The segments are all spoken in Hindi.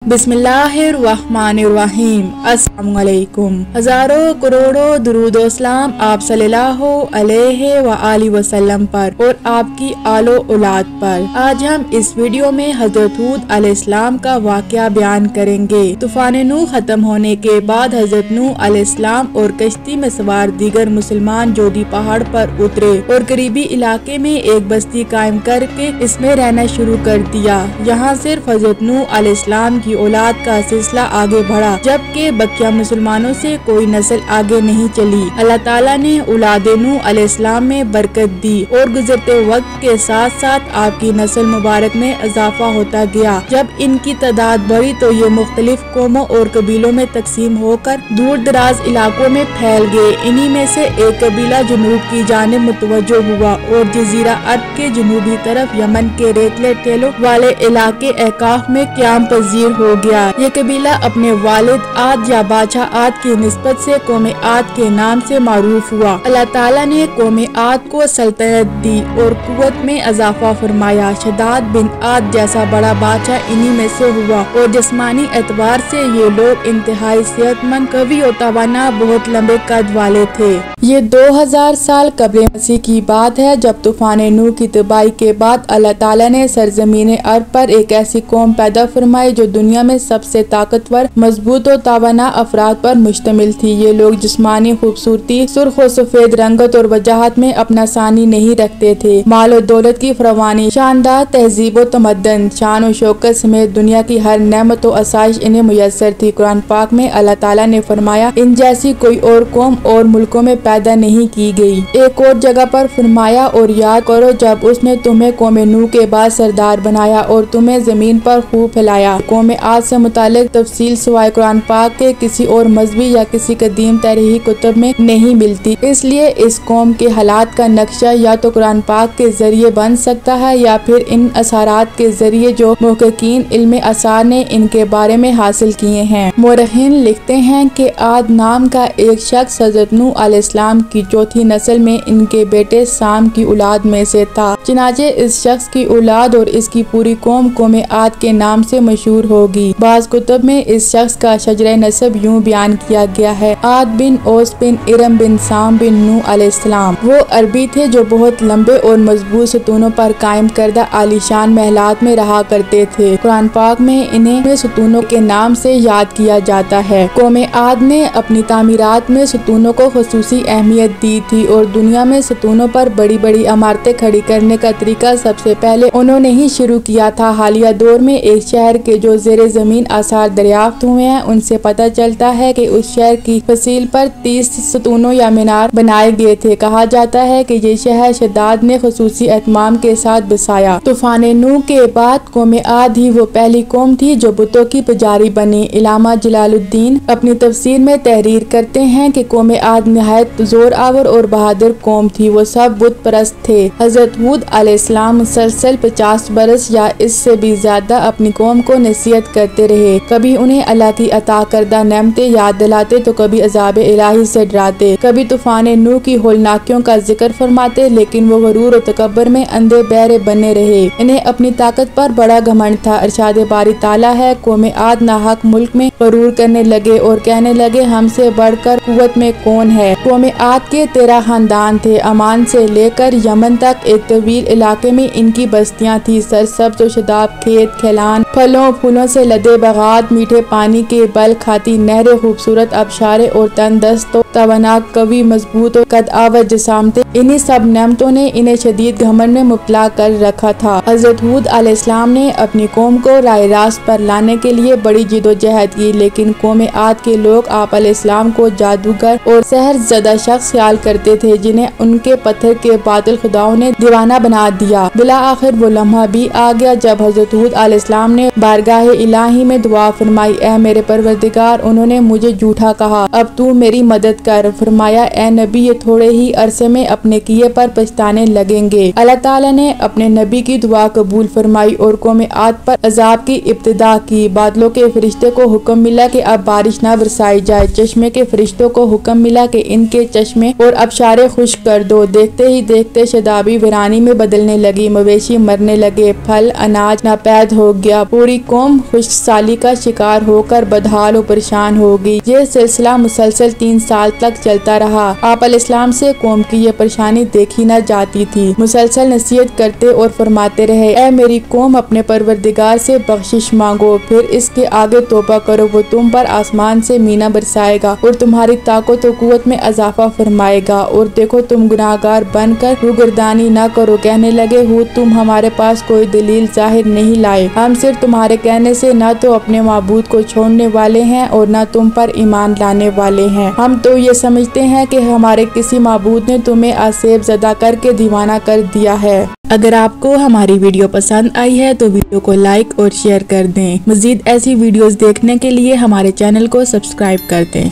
बिस्मिल्लाहिर्रहमानिर्रहीम। अस्सलाम वालेकुम। हजारों करोड़ों दुरूदो सलाम आप सल्लल्लाहु अलैहि व आलिहि वसल्लम पर और आपकी आलो औलाद पर। आज हम इस वीडियो में हजरत हूद अलैहिस्सलाम का वाकया बयान करेंगे। तूफान नूह खत्म होने के बाद हजरत नूह अलैहिस्सलाम और कश्ती में सवार दीगर मुसलमान जोगी पहाड़ पर उतरे और करीबी इलाके में एक बस्ती कायम करके इसमें रहना शुरू कर दिया। यहाँ सिर्फ हजरत नूह अलैहिस्सलाम की औलाद का सिलसिला आगे बढ़ा, जबकि बकिया मुसलमानों से कोई नस्ल आगे नहीं चली। अल्लाह ताला ने औलाद नूह अलैहिस्सलाम में बरकत दी और गुजरते वक्त के साथ साथ आपकी नस्ल मुबारक में इजाफा होता गया। जब इनकी तादाद बढ़ी तो ये मुख्तलिफ कौमों और कबीलों में तकसीम होकर दूर दराज इलाकों में फैल गए। इन्हीं में से एक कबीला जुनूब की जानिब मुतवज्जो हुआ और जजीरा अरब के जुनूबी तरफ यमन के रेतले टेलों वाले इलाके एकाफ में क़याम पजीर हो गया। ये कबीला अपने वालिद आद या बादशाह आद की निस्बत से कौम आद के नाम से मारूफ हुआ। अल्लाह ताला ने कौम आद को सल्तनत दी और कुव्वत में इजाफा फरमाया। शद्दाद बिन आद जैसा बड़ा बादशाह इन्हीं में से हुआ और जिस्मानी एतबार से ये लोग इंतहाई सेहतमंद, कवि और तवाना, बहुत लंबे कद वाले थे। ये 2000 साल कब्ल मसीह की बात है, जब तूफान नूह की तबाही के बाद अल्लाह ताला ने सरजमीन अरब पर एक ऐसी कौम पैदा फरमाई जो दुनिया में सबसे ताकतवर, मजबूत और तावाना अफराद पर मुश्तमिल थी। ये लोग जिस्मानी खूबसूरती, सुर्ख और सफेद रंगत और वजाहत में अपना सानी नहीं रखते थे। माल और दौलत की फरवानी, शानदार तहजीब और तमद्दन, शान और शौकत समेत दुनिया की हर नेमत और आसाइश इन्हें मुयस्सर थी। कुरान पाक में अल्लाह ताला ने फरमाया, इन जैसी कोई और कौम और मुल्कों में पैदा नहीं की गई। एक और जगह पर फरमाया, और याद करो जब उसने तुम्हें कौम नूह के बाद सरदार बनाया और तुम्हें जमीन पर खूब फैलाया। कौम आज से मुतालिक तफसील सिवाय कुरान पाक के किसी और मजहबी या किसी कदीम तारीखी कुतुब में नहीं मिलती। इसलिए इस कौम के हालात का नक्शा या तो कुरान पाक के जरिए बन सकता है या फिर इन असरात के जरिए जो मुहक्किकीन इल्म आसार ने इनके बारे में हासिल किए हैं। मोरखीन लिखते हैं कि आद नाम का एक शख्स हजरत नूह अलैहिस्सलाम की चौथी नस्ल में इनके बेटे साम की औलाद में से था। चुनाचे इस शख्स की औलाद और इसकी पूरी कौम आद के नाम से मशहूर होगी। बाज़ कुतुब में इस शख्स का शजरे नसब यूं बयान किया गया है, आद बिन ओस बिन इरम बिन साम बिन नूह अलैहिस्सलाम। वो अरबी थे जो बहुत लंबे और मजबूत सतूनों पर कायम करदा आलीशान महलात में रहा करते थे। कुरान पाक में इन्हें सतूनों के नाम से याद किया जाता है। कौम आद ने अपनी तामीरात में सतूनों को खुसूसी अहमियत दी थी और दुनिया में सतूनों पर बड़ी बड़ी इमारतें खड़ी करने का तरीका सबसे पहले उन्होंने ही शुरू किया था। हालिया दौर में एक शहर के जो जेरे जमीन आसार दरियाफ्त हुए हैं, उनसे पता चलता है कि उस शहर की फसील पर 30 सतूनों या मीनार बनाए गए थे। कहा जाता है कि ये शहर शद्दाद ने खुसूसी एहतमाम के साथ बसाया। तूफान नूह के बाद कौम आद ही वो पहली कौम थी जो बुतों की पुजारी बनी। इलामा जलालुद्दीन अपनी तफसीर में तहरीर करते हैं कि कौम आद निहायत जोर आवर और बहादुर कौम थी। वो सब बुत परस्त थे। हजरत हूद अलैहिस्सलाम मुसलसल 50 बरस या इससे भी ज्यादा अपनी कौम को नसीहत करते रहे। कभी उन्हें अल्लाह की अता करदा नेमतें याद दिलाते तो कभी अजाब इलाही से डराते। कभी तूफान नूह की होलनाकियों का जिक्र फरमाते, लेकिन वो गरूर और तकब्बर में अंधे बहरे बने रहे। इन्हें अपनी ताकत पर बड़ा घमंड था। इरशाद बारी ताला है, कौम आद नाहक मुल्क में गरूर करने लगे और कहने लगे, हमसे बढ़कर कुव्वत में कौन है। कौम आद के 13 खानदान थे। अमान से लेकर यमन तक एक तवील इलाके में इनकी बस्तियां थी। सरसब्ज और शदाब खेत खैलान, फलों फूलों से लदे बगात, मीठे पानी के बल खाती नहरें, खूबसूरत आबशारे और तंदस्त तवाना, कवि, मजबूत और कद आवर जिसामते। इन्हीं सब नेमतों ने इन्हें शदीद घमंड में मुब्तला कर रखा था। हजरत हूद अलैहिस्सलाम ने अपनी कौम को राह रास्त पर लाने के लिए बड़ी जिदोजहद की, लेकिन कौम आद के लोग आप अलैहिस्सलाम को जादूगर और सहर ज़दा शख्स ख्याल करते थे, जिन्हें उनके पत्थर के बातिल खुदाओं ने दीवाना बना दिया। बिला आखिर वो लम्हा भी आ गया जब हजरत हूद अलैहिस्सलाम ने बारगाह इलाही में दुआ फरमाई, ऐ मेरे परवरदिगार, उन्होंने मुझे झूठा कहा, अब तू मेरी मदद कर। फरमाया, ए नबी, ये थोड़े ही अरसे में अपने किए पर पछताने लगेंगे। अल्लाह ताला ने अपने नबी की दुआ कबूल फरमाई और कौम आद पर अजाब की इब्तिदा की। बादलों के फरिश्ते को हुक्म मिला कि अब बारिश न बरसाई जाए। चश्मे के फरिश्तों को हुक्म मिला कि इनके चश्मे और अबशारे खुश्क कर दो। देखते ही देखते शदाबी वीरानी में बदलने लगी, मवेशी मरने लगे, फल अनाज नापैद हो गया। पूरी कौम खुश्क साली का शिकार होकर बदहाल और परेशान हो गई। ये सिलसिला मुसलसल 3 साल तक चलता रहा। आप अलैहिस्सलाम से कौम की ये परेशानी देखी न जाती थी। मुसलसल नसीहत करते और फरमाते रहे, ऐ मेरी कौम, अपने परवरदिगार से बख्शिश मांगो, फिर इसके आगे तौबा करो, वो तुम पर आसमान से मीना बरसाएगा और तुम्हारी ताकत और कुव्वत में इजाफा फरमाएगा। और देखो, तुम गुनाहगार बनकर रुगर्दानी न करो। कहने लगे, हूद, तुम हमारे पास कोई दलील जाहिर नहीं लाए। हम सिर्फ तुम्हारे कहने से न तो अपने माबूद को छोड़ने वाले हैं और न तुम पर ईमान लाने वाले हैं। हम तो ये समझते हैं कि हमारे किसी माबूद ने तुम्हें आसेब ज़दा करके दीवाना कर दिया है। अगर आपको हमारी वीडियो पसंद आई है तो वीडियो को लाइक और शेयर कर दें। मज़ीद ऐसी वीडियोस देखने के लिए हमारे चैनल को सब्सक्राइब कर दें।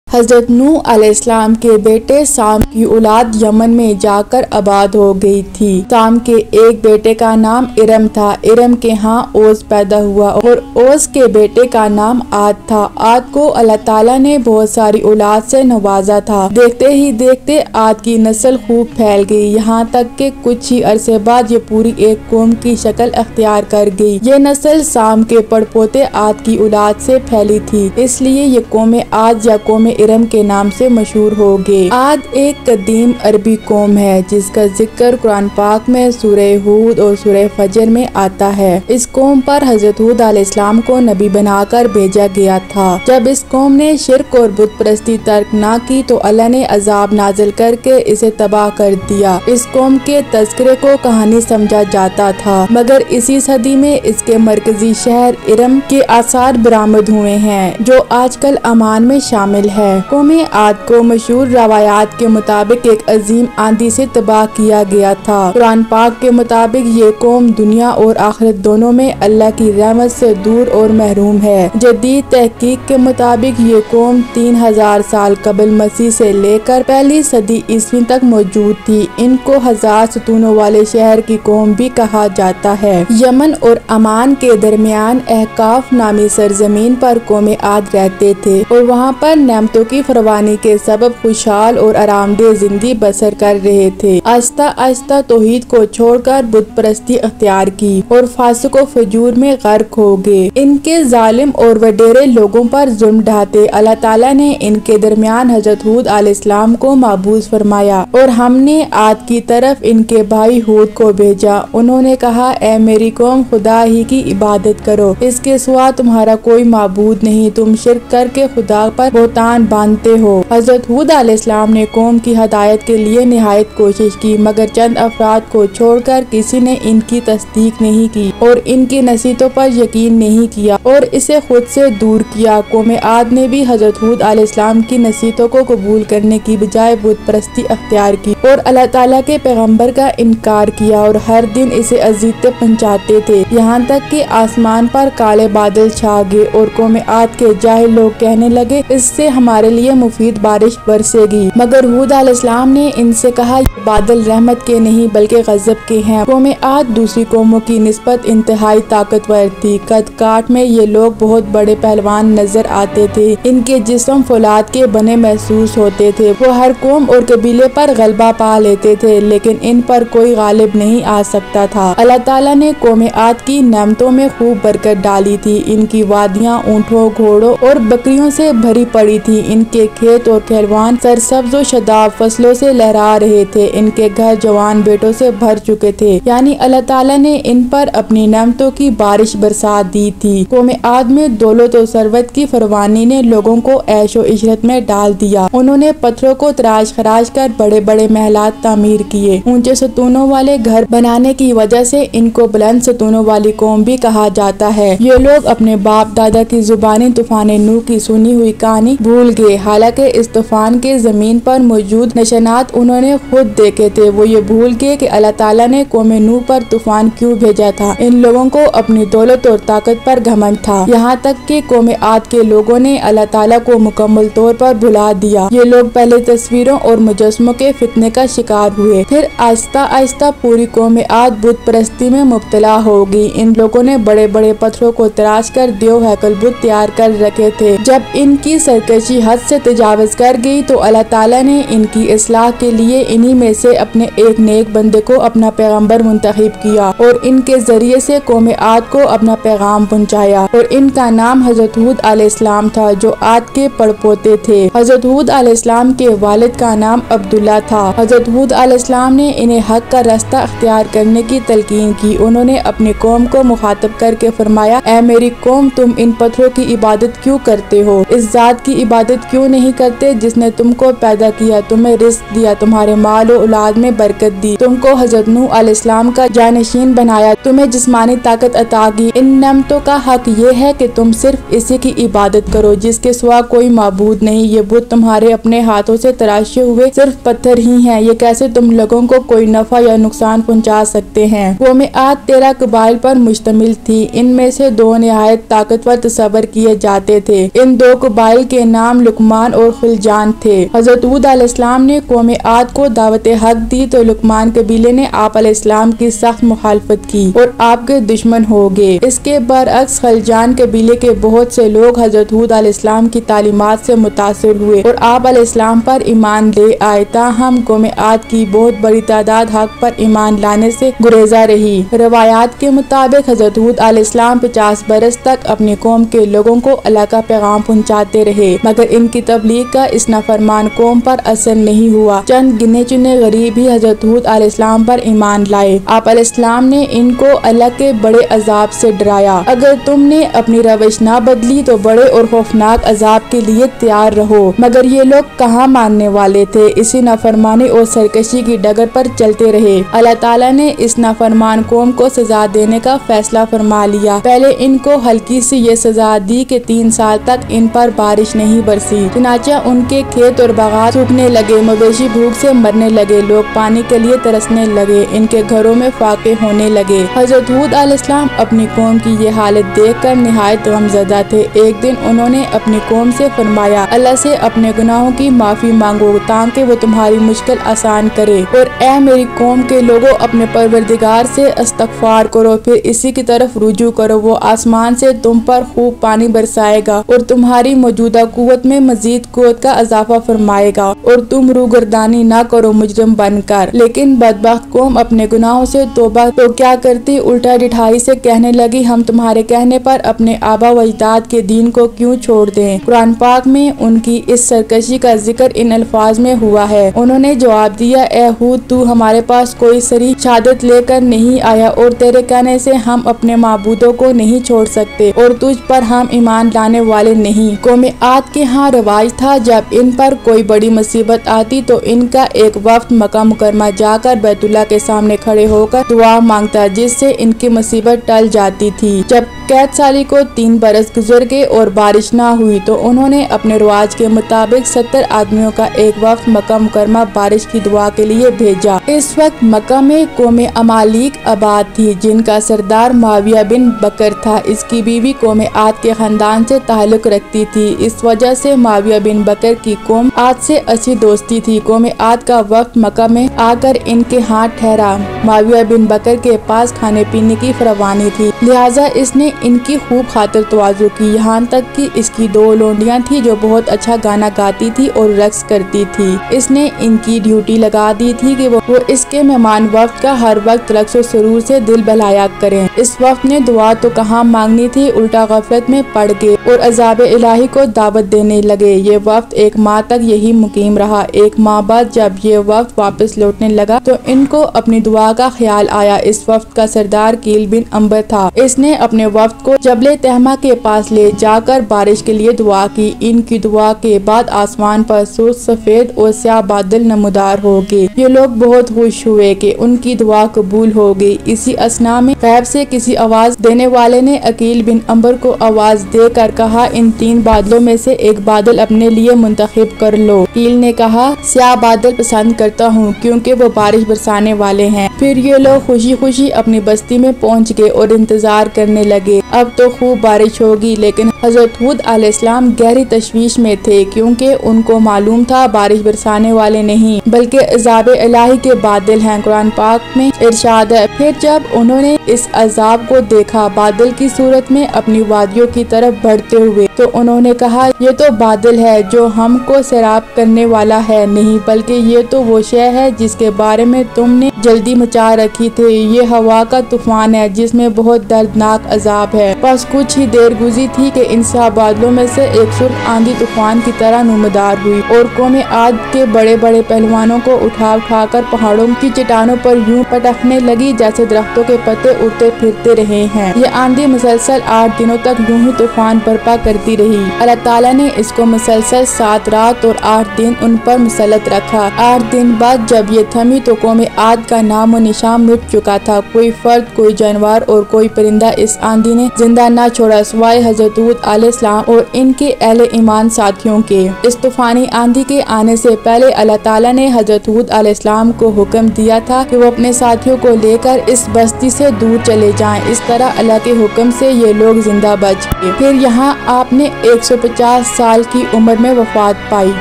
हज़रत नूह अलैहिस्सलाम के बेटे साम की औलाद यमन में जाकर आबाद हो गई थी। साम के एक बेटे का नाम इरम था। इरम के यहाँ ओस पैदा हुआ और ओस के बेटे का नाम आद था। आद को अल्लाह ताला ने बहुत सारी औलाद से नवाजा था। देखते ही देखते आद की नस्ल खूब फैल गई, यहाँ तक के कुछ ही अरसे बाद ये पूरी एक कौम की शक्ल अख्तियार कर गई। ये नस्ल साम के पड़पोते आद की औलाद से फैली थी, इसलिए ये कौम आद या कौम इरम के नाम से मशहूर हो गए। आद एक कदीम अरबी कौम है जिसका जिक्र कुरान पाक में सूरह हूद और सूरह फजर में आता है। इस कौम पर हज़रत हूद अलैहिस्सलाम को नबी बनाकर भेजा गया था। जब इस कौम ने शिर्क और बुत परस्ती तर्क ना की तो अल्लाह ने अजाब नाजिल करके इसे तबाह कर दिया। इस कौम के तज़किरे को कहानी समझा जाता था, मगर इसी सदी में इसके मरकजी शहर इरम के आसार बरामद हुए हैं जो आजकल अमान में शामिल है। कौम आद को मशहूर रवायात के मुताबिक एक अजीम आंधी से तबाह किया गया था। कुरान पाक के मुताबिक ये कौम दुनिया और आखिरत दोनों में अल्लाह की रहमत से दूर और महरूम है। जदीद तहकीक के मुताबिक ये कौम 3000 साल कबल मसीह से लेकर पहली सदी ईस्वी तक मौजूद थी। इनको 1000 सतूनों वाले शहर की कौम भी कहा जाता है। यमन और अमान के दरमियान अहकाफ नामी सरजमीन पर कौम आद रहते थे और वहाँ पर नेमतों की फरवानी के सबब खुशहाल और आरामदेह जिंदगी बसर कर रहे थे। आहिस्ता आहिस्ता तौहीद को छोड़कर बुत परस्ती अख्तियार की और फासिक और फजूर में गर्क हो गए। इनके जालिम और वडेरे लोगों पर जुल्म ढाते अल्लाह ताला ने इनके दरमियान हज़रत हूद अलैहिस्सलाम को माबूस फरमाया और हमने आद की तरफ इनके भाई हूद को भेजा। उन्होंने कहा, ऐ मेरी कौम, खुदा ही की इबादत करो, इसके सिवा तुम्हारा कोई माबूद नहीं। तुम शिर्क करके खुदा पर बहुतान बांधते हो। हज़रत हूद अलैहिस्सलाम ने कौम की हदायत के लिए निहायत कोशिश की, मगर चंद अफराद को छोड़कर किसी ने इनकी तस्दीक नहीं की और इनकी नसीहतों पर यकीन नहीं किया और इसे खुद से दूर किया। कौम आद ने भी हज़रत हूद अलैहिस्सलाम की नसीहतों को कबूल करने की बजाय बुत परस्ती अख्तियार की और अल्लाह ताला के पैगम्बर का इनकार किया और हर दिन इसे अज़ियतें पहुँचाते थे, यहाँ तक कि आसमान पर काले बादल छा गए और कौम आद के जाहिल लोग कहने लगे, इससे हमारे लिए मुफीद बारिश बरसेगी। मगर हूद अलैहिस्सलाम ने इनसे कहा, ये बादल रहमत के नहीं बल्कि गजब के हैं। कौम आद दूसरी कौमों की निस्बत इंतहाई ताकतवर थी। कद काट में ये लोग बहुत बड़े पहलवान नजर आते थे। इनके जिस्म फौलाद के बने महसूस होते थे। वो हर कौम और कबीले पर गलबा पा लेते थे, लेकिन इन पर कोई गालिब नहीं आ सकता था। अल्लाह ताला ने कौम आद की नेमतों में खूब बरकत डाली थी। इनकी वादियाँ ऊँटों, घोड़ों और बकरियों से भरी पड़ी थी। इनके खेत और खैरवान सरसब्ज और शदाब फसलों से लहरा रहे थे। इनके घर जवान बेटों से भर चुके थे, यानी अल्लाह ताला ने इन पर अपनी नेमतों की बारिश बरसा दी थी। कौम आद में दौलत और सरवत की फरवानी ने लोगों को ऐशो इशरत में डाल दिया। उन्होंने पत्थरों को तराश खराश कर बड़े बड़े महलात तामीर किए। ऊंचे सतूनों वाले घर बनाने की वजह से इनको बुलंद सतूनों वाली कौम भी कहा जाता है। ये लोग अपने बाप दादा की जुबानी तूफान नूह की सुनी हुई कहानी भूल गए। हालांकि इस तूफान के जमीन पर मौजूद निशानात उन्होंने खुद देखे थे। वो ये भूल गए कि अल्लाह ताला ने कौम नूह पर तूफान क्यों भेजा था। इन लोगों को अपनी दौलत और ताकत पर घमंड था, यहाँ तक कि कौम आद के लोगों ने अल्लाह ताला को मुकम्मल तौर पर भुला दिया। ये लोग पहले तस्वीरों और मुजस्मों के फितने का शिकार हुए, फिर आहिस्ता आहिस्ता पूरी कौम आद बुत परस्ती में मुब्तला हो गई। इन लोगों ने बड़े बड़े पत्थरों को तराश कर देव हैकल बुत तैयार कर रखे थे। जब इनकी सरकशी हद से तजावुज़ कर गई तो अल्लाह ताला ने इनकी इस्लाह के लिए इन्हीं में से अपने एक नेक बंदे को अपना पैगंबर मुंतखब किया और इनके जरिए से कौम आद को अपना पैगाम पहुँचाया। और इनका नाम हजरत हूद अलैहिस्सलाम था जो आद के पड़पोते थे। हजरत हूद अलैहिस्सलाम के वालिद का नाम अब्दुल्ला था। हजरत हूद अलैहिस्सलाम ने इन्हें हक का रास्ता अख्तियार करने की तलकीन की। उन्होंने अपनी कौम को मुखातब करके फरमाया, ऐ मेरी कौम, तुम इन पत्थरों की इबादत क्यों करते हो? इस जात की इबादत क्यों नहीं करते जिसने तुमको पैदा किया, तुम्हें रिज़्क दिया, तुम्हारे माल और औलाद में बरकत दी, तुमको हजरत नूह अलैहिस्सलाम का जानशीन बनाया, तुम्हें जिस्मानी ताकत अता की। इन नेमतों का हक ये है कि तुम सिर्फ इसी की इबादत करो जिसके सिवा कोई माबूद नहीं। ये बुत तुम्हारे अपने हाथों से तराशे हुए सिर्फ पत्थर ही हैं। ये कैसे तुम लोगों को कोई नफा या नुकसान पहुंचा सकते हैं? कौम आद 13 कबाइल पर मुश्तमिल थी। इनमें से 2 निहायत ताकतवर तस्वर किए जाते थे। इन 2 कबाइल के नाम लुकमान और खिलजान थे। हजरत हूद अलैहिस्सलाम ने कौम आद को दावत हक दी तो लुकमान कबीले ने आप अलैहिस्सलाम की सख्त मुखालफत की और आपके दुश्मन हो गए। इसके बरअक्स खिलजान कबीले के बहुत से लोग हजरत हूद अलैहिस्सलाम की तालीमात से मुतासिर हुए और आप अलैहिस्सलाम पर ईमान ले आए। ताहम कौम आद की बहुत बड़ी तादाद हक पर ईमान लाने से गुरेजा रही। रवायात के मुताबिक हजरत हूद अलैहिस्सलाम 50 बरस तक अपनी कौम के लोगों को अल्लाह का पैगाम पहुँचाते रहे, मगर इनकी तबलीग का इस नाफरमान कौम पर असर नहीं हुआ। चंद गिने चुने गरीब ही हजरत हूद अलैहिस्सलाम पर ईमान लाए। आप अलैहिस्सलाम ने इनको अल्लाह के बड़े अजाब से डराया। अगर तुमने अपनी रविश ना बदली तो बड़े और खौफनाक अजाब के लिए तैयार रहो। मगर ये लोग कहाँ मानने वाले थे, इसी नाफरमानी और सरकशी की डगर पर चलते रहे। अल्लाह ताला ने इस नाफरमान कौम को सजा देने का फैसला फरमा लिया। पहले इनको हल्की सी ये सजा दी कि 3 साल तक इन पर बारिश नहीं बरसी। चुनाचा उनके खेत और बागात सूखने लगे, मवेशी भूख से मरने लगे, लोग पानी के लिए तरसने लगे, इनके घरों में फाके होने लगे। हजरत हूद अलैहिस्सलाम अपनी कौम की ये हालत देखकर निहायत गमज़दा थे। एक दिन उन्होंने अपनी कौम से फरमाया, अल्लाह से अपने गुनाहों की माफी मांगो ताकि वो तुम्हारी मुश्किल आसान करे। और ए मेरी कौम के लोगों, अपने परवरदिगार से इस्तग़फ़ार करो, फिर इसी की तरफ रुजू करो। वो आसमान से तुम पर खूब पानी बरसाएगा और तुम्हारी मौजूदा कुव्वत में मजीद कुव्वत का इजाफा फरमाएगा और तुम रूगर्दानी ना करो मुजरिम बनकर। लेकिन बदबख्त कौम अपने गुनाहों से तौबा तो क्या करती, उल्टा डिठाई से कहने लगी, हम तुम्हारे कहने पर अपने आबा व अजदाद के दीन को क्यों छोड़ दें? कुरान पाक में उनकी इस सरकशी का जिक्र इन अल्फाज में हुआ है। उन्होंने जवाब दिया, ए हूद, तू हमारे पास कोई सरी शहादत लेकर नहीं आया और तेरे कहने से हम अपने माबूदों को नहीं छोड़ सकते और तुझ पर हम ईमान लाने वाले नहीं। कौम आद के यहाँ रिवाज था, जब इन पर कोई बड़ी मुसीबत आती तो इनका एक वफ्द मक्का मुकरमा जाकर बैतुल्लाह के सामने खड़े होकर दुआ मांगता, जिससे इनकी मुसीबत टल जाती थी। जब कैद साली को 3 बरस गुजर गए और बारिश ना हुई तो उन्होंने अपने रिवाज के मुताबिक 70 आदमियों का एक वफ्द मक्का मुकरमा बारिश की दुआ के लिए भेजा। इस वक्त मक्का में कौम अमालिक आबाद थी, जिनका सरदार माविया बिन बकर था। इसकी बीवी कौम आद के खानदान से ताल्लुक रखती थी। इस वजह से माविया बिन बकर की कौम आद से अच्छी दोस्ती थी। कौम आद का वक्त मक्का में आकर इनके हाथ ठहरा। माविया बिन बकर के पास खाने पीने की फरावानी थी, लिहाजा इसने इनकी खूब खातिर तवाज़ु की। यहाँ तक कि इसकी 2 लोंडियाँ थी जो बहुत अच्छा गाना गाती थी और रक्स करती थी। इसने इनकी ड्यूटी लगा दी थी कि वो इसके मेहमान वक्त का हर वक्त रक्स और सुरूर से दिल बहलाया करें। इस वक्त ने दुआ तो कहाँ मांगनी थी, उल्टा गफलत में पड़ गए और अज़ाब इलाही को दावत देने लगे। ये वक्त 1 माह तक यही मुकीम रहा। 1 माह बाद जब ये वक्त वापस लौटने लगा तो इनको अपनी दुआ का ख्याल आया। इस वक्त का सरदार कील बिन अंबर था। इसने अपने वक्त को जबले तहमा के पास ले जाकर बारिश के लिए दुआ की। इनकी दुआ के बाद आसमान पर सूरज सफेद और स्याह बादल नमूदार हो गए। ये लोग बहुत खुश हुए कि उनकी दुआ कबूल हो गई। इसी असना में गैब से किसी आवाज देने वाले ने अकील बिन अंबर को आवाज देकर कहा, इन 3 बादलों में से एक बादल अपने लिए मुंतखब कर लो। कील ने कहा, स्याह बादल पसंद करता हूँ क्योंकि वो बारिश बरसाने वाले हैं। फिर ये लोग खुशी खुशी अपनी बस्ती में पहुँच गए और इंतजार करने लगे। अब तो खूब बारिश होगी, लेकिन हजरत हूद अलैहिस्सलाम गहरी तशवीश में थे क्योंकि उनको मालूम था बारिश बरसाने वाले नहीं बल्कि अज़ाब इलाही के बादल हैं। कुरान पाक में इरशाद है, फिर जब उन्होंने इस अजाब को देखा बादल की सूरत में अपनी वादियों की तरफ बढ़ते हुए, तो उन्होंने कहा, ये तो बादल है जो हमको सैराब करने वाला है, नहीं बल्कि ये तो वो शय है जिसके बारे में तुमने जल्दी मचा रखी थी। ये हवा का तूफान है जिसमें बहुत दर्दनाक अजाब है। बस कुछ ही देर गुजरी थी कि इन बादलों में से एक सुर्ख आंधी तूफान की तरह नुमदार हुई और कौम आद के बड़े बड़े पहलवानों को उठा कर पहाड़ों की चट्टानों पर यूं पटकने लगी जैसे दरख्तों के पत्ते उड़ते फिरते रहे हैं। ये आंधी मुसलसल 8 दिनों तक यूं ही तूफान बर्पा करती रही। अल्लाह ताला ने इसको मुसलसल 7 रात और 8 दिन उन पर मुसलत रखा। 8 दिन बाद जब ये थमी तो कौम आद का नामो निशान मिट चुका था। कोई फर्द, कोई जानवर और कोई परिंदा इस आंधी ने जिंदा न छोड़ा सिवाय हजरत हूद अलैहिस्सलाम और इनके अहले ईमान साथियों के। इस तूफानी आंधी के आने से पहले अल्लाह ताला ने हजरत हूद अलैहिस्सलाम को हुक्म दिया था कि वो अपने साथियों को लेकर इस बस्ती से दूर चले जाएं। इस तरह अल्लाह के हुक्म से ये लोग जिंदा बच गए। फिर यहाँ आपने 150 साल की उम्र में वफात पाई।